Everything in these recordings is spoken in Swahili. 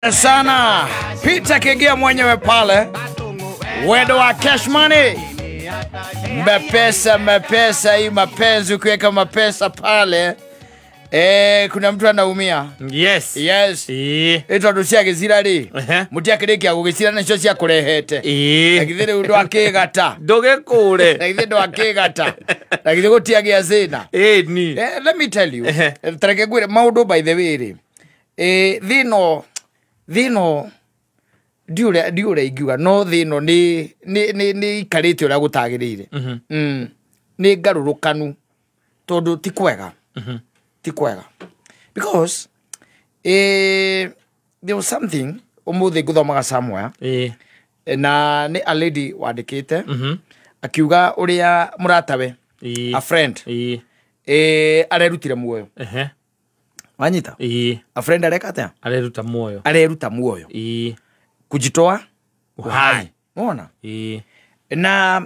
Sana Peter Kegea mwenyewe pale wedo wa cash money mepesa hii mapenzi ukiweka mapesa pale kuna mtu anaumia. Yes. Eto ndusia gizira ri mutia kiriki ya gugicira nicio cia kurehete agithire undu akigata doge kure agithire ndo akigata agithire gutia gia zina ni let me tell you tareke gwire maundu by the way ri thino diure igua no thino ni karite ura gutagirire ni garurukanu tondu ti kwega because there was something umuthi guthomaga somewhere na ni a lady wandikite akiuga uria muratawe a friend arerutire muoyo wanyita a friend arekata areruta muoyo kujitoa uhai unaona na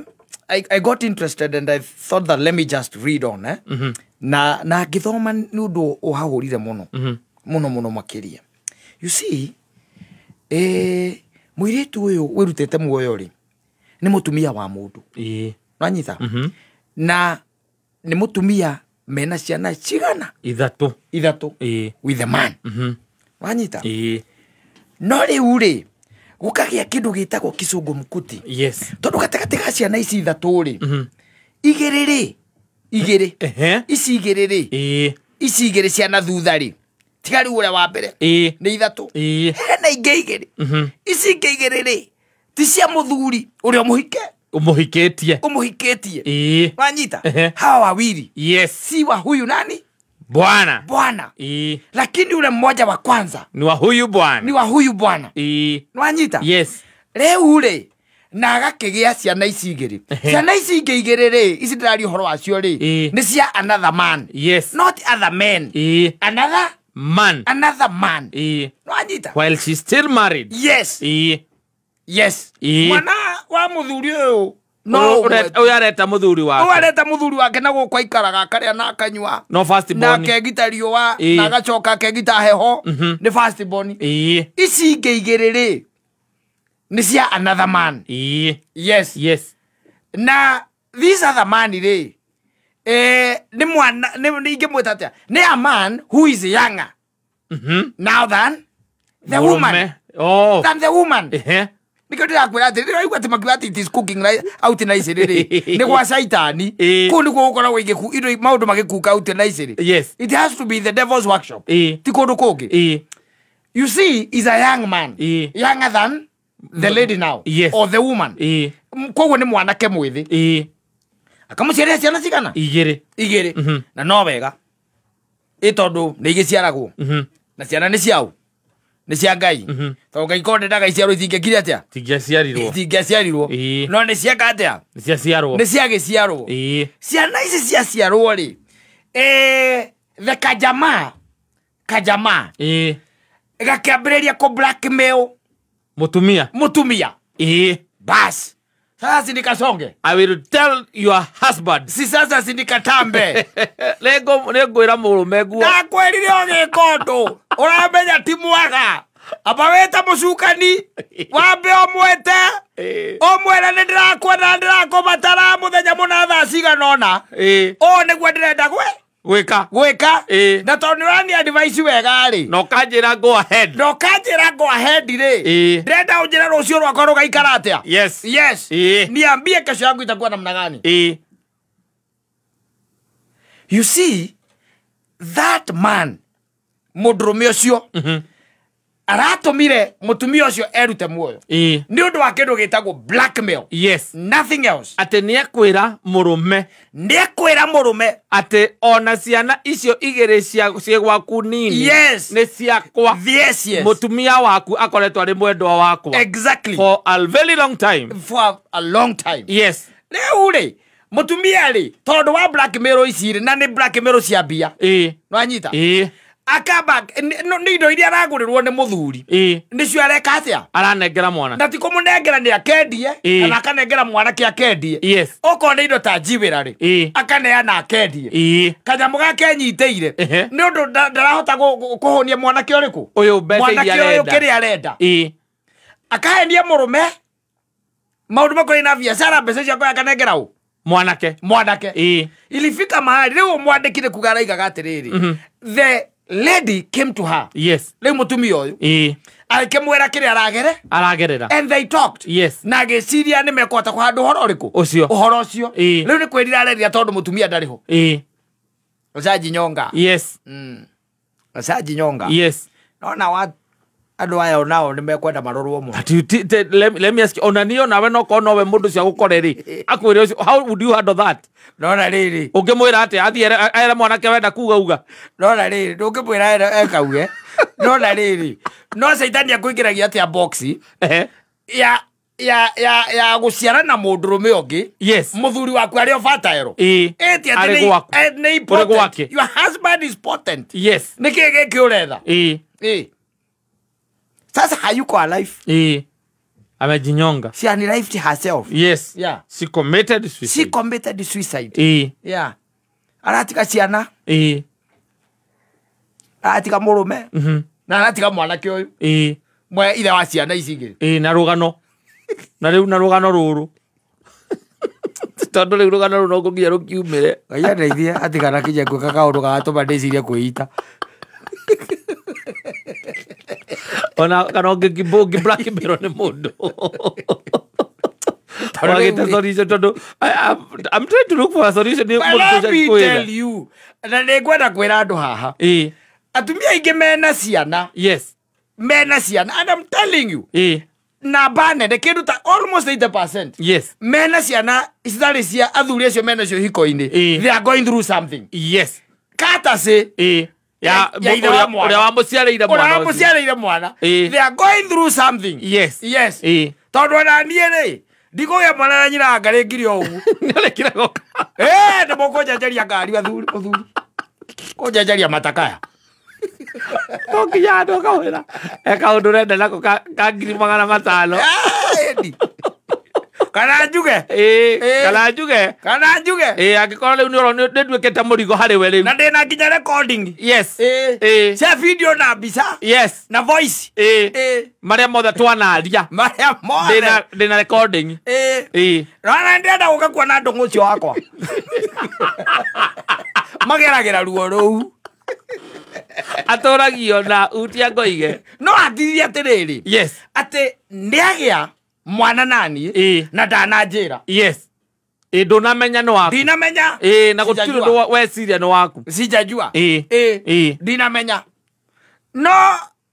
I got interested and I thought that let me just read on na githoma nundu uhahurire muno makiria. You see muiritu uyu wirutete muoyo ri ni mutumia wa mundu wanyita na ni mutumia mena ciana cigana ithatu with the man wanyita no riu ri gukagia kindu gitagwo kicungu mukuti tondu gategate ga ciana ici ithatu ri igiri ici igiri ciana thutha ri tigari uria wa mbere ni ithatu hena inge igiri ici inge igiri ri ti cia muthuri uria umuhikitie wanyita hawa wawili si wa huyu nani bwana lakini ule mmoja wa kwanza ni wa huyu bwana wanyita leo ule na agakigia ciana ici igiri ciana ici igiri ri ici ndirari horo wacio ri ni cia another man not other men another man wanyita while she's still married mwana wa muthuri uyu no uyareta muthuri wake na gukwa ikaraga karia na akanywa no first born na kegita riwa na gacoka kegita heho ni first born ici igiri ri ni cia another man na this other man ri ni mwana ni ingemweta ni a man who is younger now than the woman because akwira ati rĩu ati makiwa ati it is cooking right out na iciri ni gwa saitani ku ni gukora wigiku indo maundu magikuka out na iciri it has to be the devil's workshop ti kundu kungi you see is a young man younger than the lady now or the woman koguo ni mwanake mwithi akamuciaria ciana cigana igiri na no wega itondu ni igiciaragwo na ciana ni ciao ni cia Ngai to Ngai konde ndaga iciarwo itingekire atia tingeciarirwo no ni cia katia ni cia giciarwo ciana ici cia ciarwo ri the kajama gakiambiriria ko blackmail mutumia bas sasa sindikasonge I will tell your husband si sasa sindikatambe lego ira murume guo na kwerire ogikondo uramenya timwaga abaweta mucukani wambe omwera ndirako batara muthenya muna thaa ciganona o niguo ndirenda gwika na tondu rani advice wega ri no kanjira go ahead ri ndirenda unjira rucio rwakwa rugaikara atia niambie kesho yangu itakuwa namna gani you see that man mudrume ucio aratumire mutumia ucio erute muoyo ni undu wa kindu gitagwo blackmail nothing else ate niekwira murume ate ona ciana icio igiri cia gwaku nini ni ciakwa mutumia waku akoretwo ari mwendwa wakwa exactly for a very long time leo ri mutumia ri tondu wa blackmail ici ri na ni blackmail cia bia no anyita akaba ni indo iria aragurirwo ni muthuri nicio areka atia aranengera mwana na tiko munengera ni akendie kana akanengera mwana ki akendie okonde indo ta jiwira ri akaneana akendie kanyamu gake nyiteire ni undu ndarahota kuhonia mwana ki uriku uyu mbeca iria arenda akahendia murume maundu makori na biashara mbeca ciako akanengera u mwanake ilifika mahali leo mwandikire kugaraiga gatiriri the lady came to her leo mutumi oyu akimwera kire aragerera and they talked na geciria ni mekota kwa handu horo riku uhoro ucio leo ni kwirira areria tondu mutumia ndariho Osaji nyonga Osaji nyonga nona what adu aya onao nimekwenda marorwo mu let me ask you onanio nawe no kono we mundu cia gukoreri akwire how would you handle that nona riri ungimwira ati athiere era mwanake wenda kuuga nona riri ndungimwira ekauge nona riri no saitani akuingiragia ati a boxi ya guciara na mundurume ongi muthuri waku ari ofatero eti ati your husband is potent nikige kiuretha sasa hayuko alive amejinyonga she unalived herself she committed suicide aratika ciana aratika murume na aratika mwanake uyu mwe ile wa ciana icigiri na rugano na rugano ruru tondu rugano ruru no kugia rukiumire aya ndeithia ati kana kije gwika kaundu gagatuma ndicirie kwita ona kana ngibogi black mirror ni mundu I'm trying to look for a solution. Let me tell you. Na negwenda kwira andu haha. Atumia ingi mena ciana. Mena ciana. And I'm telling you. Na bane de kiruta almost 80%. Mena ciana isitari cia athuri acio mena cio hiko-ini. They are going through something. Kata se ya uria wa muciareire mwana they are going through something tondu na nie ri ndikuya mwana na nyina ngari ngiri o ugu nirekira goka ndimo kunjajaria ngari athuri kunjajaria matakaya tokiya andu kawira eka undu renda nako ka ngiri 500 kana njuge agikorwo riu ni urona nduikete murigo hari we riu na ndina nginya recording cia video na mbica na voice maria mothe twanaria ndina recording rana ndenda guka kuona ndungu cio wakwa mageragira ruo ruu aturagio na utia ngoige no atithia atiriri ati ndiagia mwana nani na ndananjira ndunamenya no waku ndinamenya na gutiri ndu weciria no waku sijajua ndinamenya no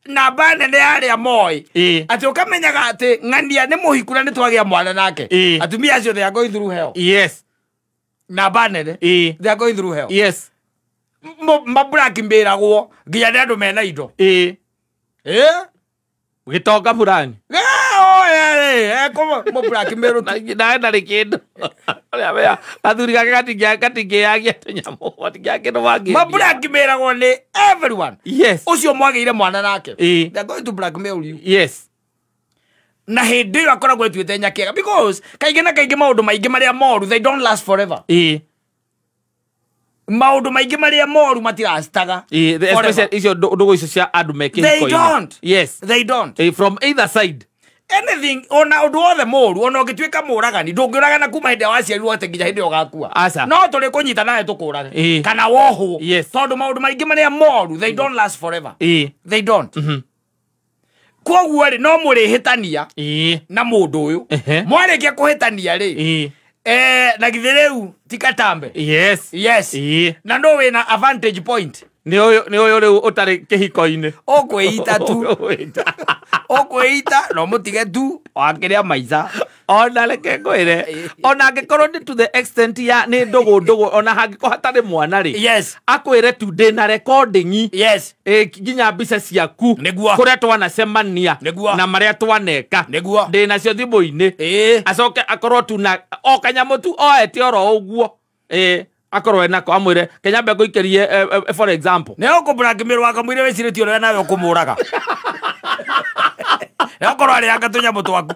na bane ne aria moi ati ukamenyaga ati ng'ania ni muhikura ni twagia mwana nake atumia acio they are going through hell na bane they are going through hell mabura kimbiragwo nginya ni andu mena indo gitonga burani kuma mabura kimbiru na rikindu ya athuri gake gatingiagia tunyamu watingiakindu wangi mabura kimbiragwo ni everyone ucio mwageire mwana nake they are going to blackmail you na hindi yo akoragwo etuite nyakega because kaingi na kaingi maundu maingi maria moru they don't last forever maundu maingi maria moru matirastaga especially icio ndugu icio cia andu mekihiko they don't from either side anything ona undu othe moru ona ungitwika muragani ndungiragana kuma hindi wa ciarirwo ati nginya hindi ugakua no turi kunyita nawe tukurage kana wohu tondu maundu maingi maria moru they don't last forever they don't koguo ri no murihitania na mundu uyu mwarikia kuhitania ri na githireu tikatambe na no wina advantage point ni uyu riu utari kihiko-ini ukwiita tu ukwiita no mutige tu wakiria maica ona reke ngwire ona angikorwo ni to the extent ya ni ndugu ona hangiko hatari mwana ri akwire tu ndina recording nginya mbica ciaku kuria twanacemania na maria twaneka ndina cio thimu-ini acoke akorwo tu na o kanyamu tu oete oro uguo akorwe nako amwire Kenyambe ngoikerie for example ne okobura kimirwa akamwire wecirĩtio rĩa nawe ũkũmũraga ne okorwo arĩ anga tũnyamũ twaku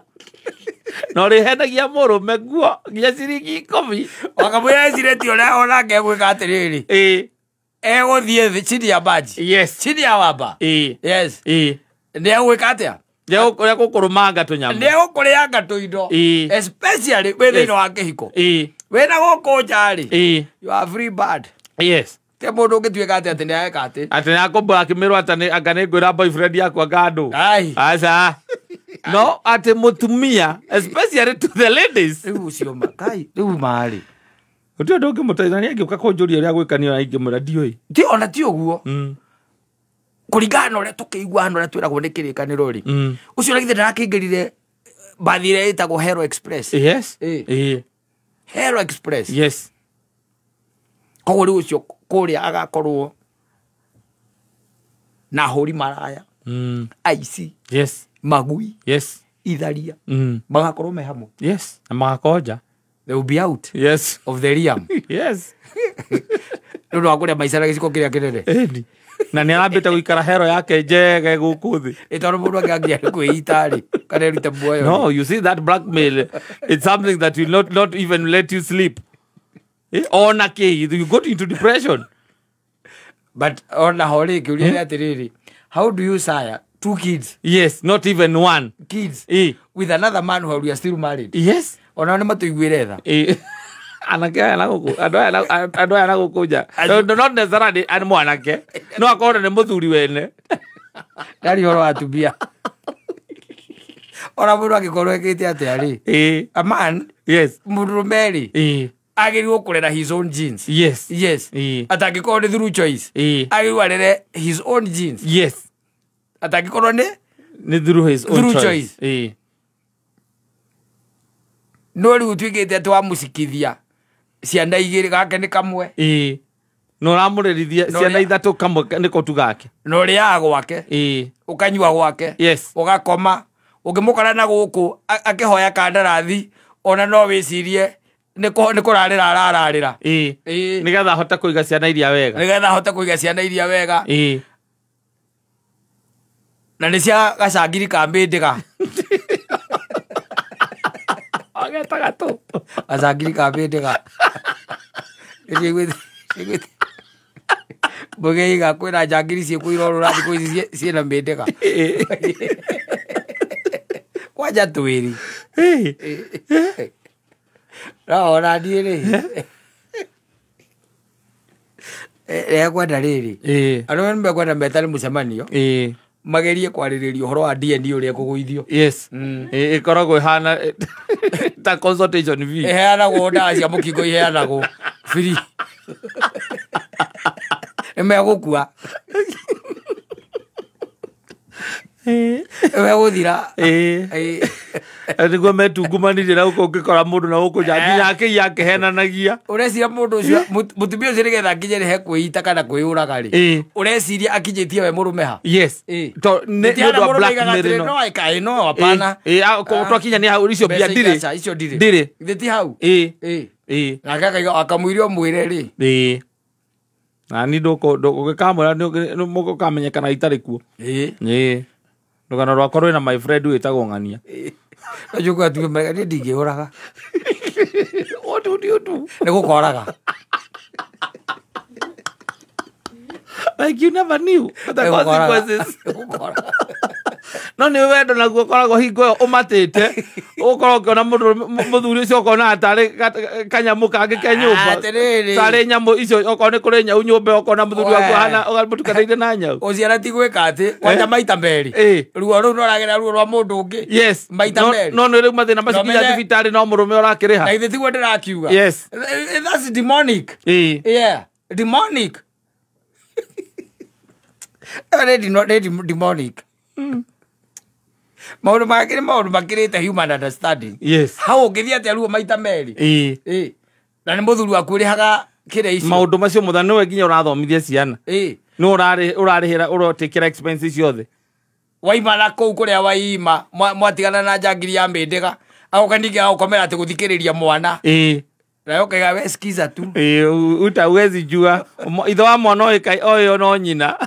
no rihendagia mũrũme guo nginya ciringi 10 akamwire wecirĩtio rĩa onake egwĩka atĩrĩrĩ egũthiĩ thĩ chini ya maji yes chini ya wamba yes nĩ egwĩka atĩa Nĩ gũkũrũmanga tũnyamũ nĩ gũkũrĩanga tũindo especially wĩ thĩinĩ wa kĩhiko wĩna gũkũ nja-rĩ you are free bird yes te mũndũ ũngĩtuĩka atĩ atĩ nĩ ageka atĩ nĩ akũmbũra kĩmĩrwo anga nĩ ngwĩra boyfriend yakwa ngandũ aca no atĩ mũtumia especially to the ladies rĩu ũcio makai rĩu marĩ gũtirĩ ũndũ ũngĩmũteithania angĩũka kũnjũria ũrĩa gwĩkanio na ingĩmwĩra ndiũĩ ti ona ti ũguo kũringana na ũrĩa tũkĩiguana ũrĩa twĩragwo nĩ kĩrĩkanĩro-rĩ ũcio githĩ ndarakĩingĩrire mbathi ĩrĩa ĩtagwo Hero Express yes Hero Express yes koguo rĩu ũcio kũrĩa agakorwo na hũri maraya aici yes magui yes itharia magakorwo me hamwe yes na magakonja they will be out yes of the realm yes nĩ ũndũ wa kũrĩa maica na gĩciko kĩrĩa kĩnene na nĩ arambĩte gũikara hero yake njega gũkũ thĩ ĩtondũ mũndũ angĩangia kwĩita-rĩ kana erute muoyo no you see that blackmail it's something that will not even let you sleep ona kĩ you go into depression but ona ho rĩ kĩũria nĩ atĩrĩrĩ how do you sire 2 kids yes not even 1 kids with another man who are still married yes ona nĩ matũiguĩre tha anake aya andũ aya nagũkũnja not necessarily ani mwanake no akorwo nĩ mũthuri wene ndarĩ horo wa tumia ona mũndũ angĩkorwo ekĩte atĩa-rĩ a man yes mũndũrũme-rĩ agĩrĩirwo kũrera his own genes yes atangĩkorwo nĩ through choice agĩrĩirwo arere his own genes yes atangĩkorwo nĩ through his own choice no rĩu tuĩkĩte atĩ wamũcikithia ciana igĩrĩ gake nĩ kamwe no ũramũrerithia ciana ithatũ kamwe nĩko tu gake na ũrĩaga gwake ũkanyua gwake ũgakoma ũngĩmũkora na gũkũ akĩhoya kandarathi ona no wĩcirie nĩ kũrarĩra arararĩra nĩgetha ahote kũiga ciana iria wega na nĩ cia gacangiri ka mbĩndĩga ageta gatũ gacangiri ka mbĩndĩga mũgeiga kwĩna njangiri ciĩkũ irorũra thikũ ici ciĩna mbĩndĩga kwanja twĩri raona niĩ-rĩ rĩakwenda rĩrĩ andũ nĩ mekwenda metane mũcemanio magerie kwarĩrĩria ũhoro wa DNA ũrĩa kũgũithio yes ĩkoragwo ĩhana ta consultation fee ĩheanagwo ndawa cia mũkingo iheanagwo free nĩmegũkua nĩmegũthira nĩguo metungumanire na gũkũ ũngĩkora mũndũ na gũkũ nginya akĩia akĩhenanagia ũreciria mũndũ ũcio mũtumia ũcio nĩgetha akinye rehe kwĩita kana kwĩyũraga-rĩ ũreciria akinyĩtie we mũrũme ha yes no hapana twakinya nĩ hau icio mbia ndirĩ thĩti hau nake akamũiria mwĩre-rĩ na ni ndũgĩkamwĩra mũgũkamenyekana itarĩ kuo rũgano rwakwa rwĩna my friend wĩtagwo ng'ania nĩ ndingĩũraga nĩ gũkoraga like you never knew the consequences no nĩ wendo naguo ũkoragwo hingo ĩyo ũmatĩte ũkorwo ũkĩona mũthuri ũcio ũkona atarĩ kanyamũ kangĩ ke nyũmba tarĩ nyamũ icio okorwo nĩ kũrĩ nyau nyũmba ũkona mũthuri waku ahana mũtukanĩire na nyau ũciara ti gwĩka atĩ kwanja maita merĩ ruo rũu noragera ruo rwa mũndũ ũngĩ yes maita merĩ no nĩ rĩu mathĩna macio nginya thibitarĩ no mũrũme ũrakĩrĩha na ithe tiguo ndĩrakiuga yes that's demonic yeah demonic demonic maũndũ makĩrĩ maũndũ makĩrĩte human understanding yes hau ũngĩthiĩ atĩa ruo maita merĩ na nĩ mũthuri waku ũrĩhaga kĩrĩa icio maũndũ macio mũthana nĩwe nginya ũrathomithia ciana nĩ ũrarĩhĩra ũrotekera expenses ciothe waima na kũu kũrĩa waima mwatigana na njangiri ya mbĩndĩga agoka ningĩ agũkomera atĩ gũthikĩrĩria mwana Rayo kega we skiza tu. Uta wezi jua. Itho wa mwana oyo no nyina.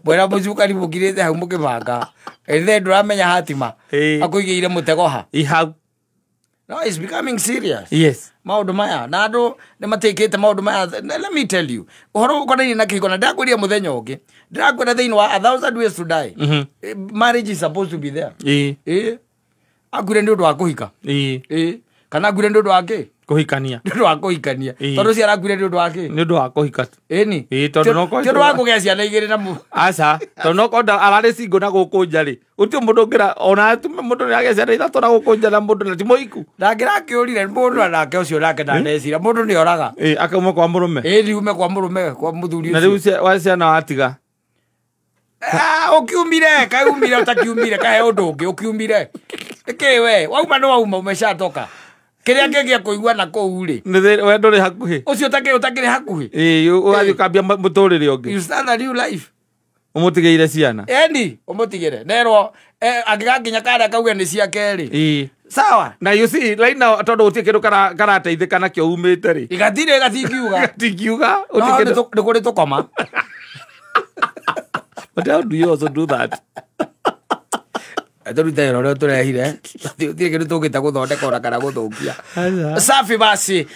Bwera muzuka ni mugirete hau mukibanga. Ethe nduramenya hatima. Akuigire mutego ha. Ihau. No, it's becoming serious. Yes. Maundu maya na andu ni matekete maundu maya. Let me tell you. Uhoro ukonani na kihiko ndakwiria muthenya ungi. Ndirakwira thiini wa 1,000 ways to die. Marriage is supposed to be there. Akwire ndu wa kuhika. Kana akwire ndu wake kuhikania. Ndu wa kuhikania. Tondu cia akwire ndu wake. Ndu wa kuhika. Ni. Tondu no ko. Tondu wa kugea ciana igiri na mu. Aca. Tondu no ko arare singo na guku njari. Uti mundu ngira ona tume mundu ni agea ciana ithatu na guku njara mundu na timoiku. Ndangira kiurire mundu anake ucio nake ndandecira mundu ni oraga. Akauma kwa murume. Riume kwa murume kwa muthuri ucio. Na riu wa ciana watiga. Ukiumire kaiumire utakiumire kahe undu ungi ukiumire. Ekewe wauma no wauma umeshatoka. Kiria ngegia kuigua na kou ri. We nduri hakuhi. Ucio utakire hakuhi. Ugathi ukambia muturire ungi. You start a new life. Umutigire ciana. Eni umutigire. Nerwo agigakinya kare kauga ni cia keri. Sawa. Na you see right now tondu utie kindu karateithika nakio umite ri. Igatire gatikiuga. Gatikiuga. Ni kuri tukoma. But how do you also do that? Atorute rore turehire. Tire kindu tugita guthondeka ora kana guthukia. Safi basi.